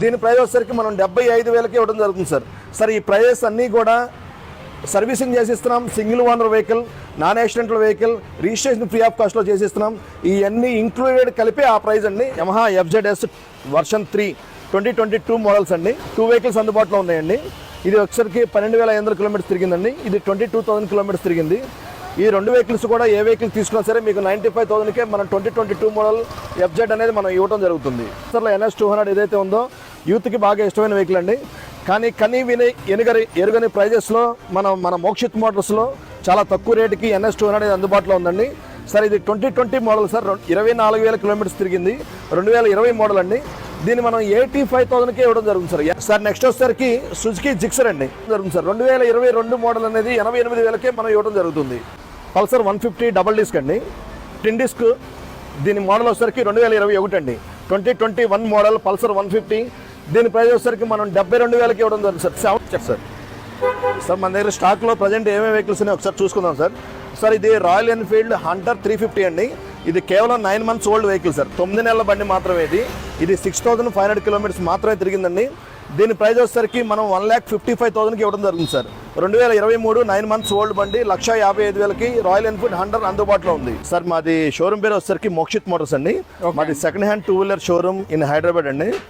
దీని ప్రైస్ వచ్చేసరికి మనం 75,000కి ఇవ్వడం జరుగుతుంది సార్. సార్ ఈ ప్రైజెస్ అన్నీ కూడా సర్వీసింగ్ చేసిస్తున్నాం, single owner vehicle, non accidental vehicle, registration free of కాస్ట్లో చేసిస్తున్నాం. ఇవన్నీ ఇంక్లూడెడ్ కలిపి ఆ ప్రైస్ అండి. యమహా FZS వర్షన్ 3 2022 మోడల్స్ అండి. 2 వెహికల్స్ అందుబాటులో ఉన్నాయండి. ఇది వచ్చరికి 12,500 కిలోమీటర్స్ తిరిగిందండి. ఇది 22,000 కిలోమీటర్స్ తిరిగింది. ఈ 2 వెహికల్స్ కూడా ఏ వెహికల్ తీసుకున్నా సరే మీకు 95,000కే మనం 2022 మోడల్ FZ అనేది మనం ఇవ్వడం జరుగుతుంది. అసలు NS 200 ఏదైతే ఉందో యూత్కి బాగా ఇష్టమైన వెహికల్ అండి. కానీ ఎరుగని ప్రైజెస్లో మన మోక్షిత్ మోటార్స్లో చాలా తక్కువ రేటుకి NS 200 అందుబాటులో ఉందండి. సార్ ఇది 2020 మోడల్ సార్. 24,000 కిలోమీటర్స్ తిరిగింది. 2020 మోడల్ అండి. దీన్ని మనం 85,000కే ఇవ్వడం జరుగుతుంది సార్. సార్ నెక్స్ట్ వచ్చేసరికి సుజుకి జిక్సర్ అండి జరుగుతుంది సార్. 2022 మోడల్ అనేది 88,000కే మనం ఇవ్వడం జరుగుతుంది. పల్సర్ 150 డబల్ డిస్క్ అండి, టిన్ డిస్క్. దీని మోడల్ వచ్చేసరికి 2021 అండి. 2021 మోడల్ పల్సర్ 150. దీని ప్రైస్ వచ్చేసరికి మనం 72,000కి ఇవ్వడం జరుగుతుంది సార్. సార్ మన దగ్గర స్టాక్లో ప్రజెంట్ ఏమేమి వెహికల్స్ ఉన్నాయో ఒకసారి చూసుకుందాం సార్. సార్ ఇది రాయల్ ఎన్ఫీల్డ్ హంటర్ 350 అండి. ఇది కేవలం 9 months ఓల్డ్ వెహికల్ సార్. 9 నెలల బండి మాత్రమే. ఇది 6,500 కిలోమీటర్స్ మాత్రమే తిరిగిందండి. దీని ప్రైస్ వచ్చేసరికి మనం 1,55,000కి ఇవ్వడం జరుగుతుంది సార్. 2023 9 months ఓల్డ్ బండి 1,55,000కి రాయల్ ఎన్ఫీల్డ్ హంటర్ అందుబాటులో ఉంది సార్. మాది షోరూమ్ పేరు వచ్చేసరికి మోక్షిత్ మోటార్స్ అండి. మాది second hand 2 wheeler showroom in Hyderabad అండి.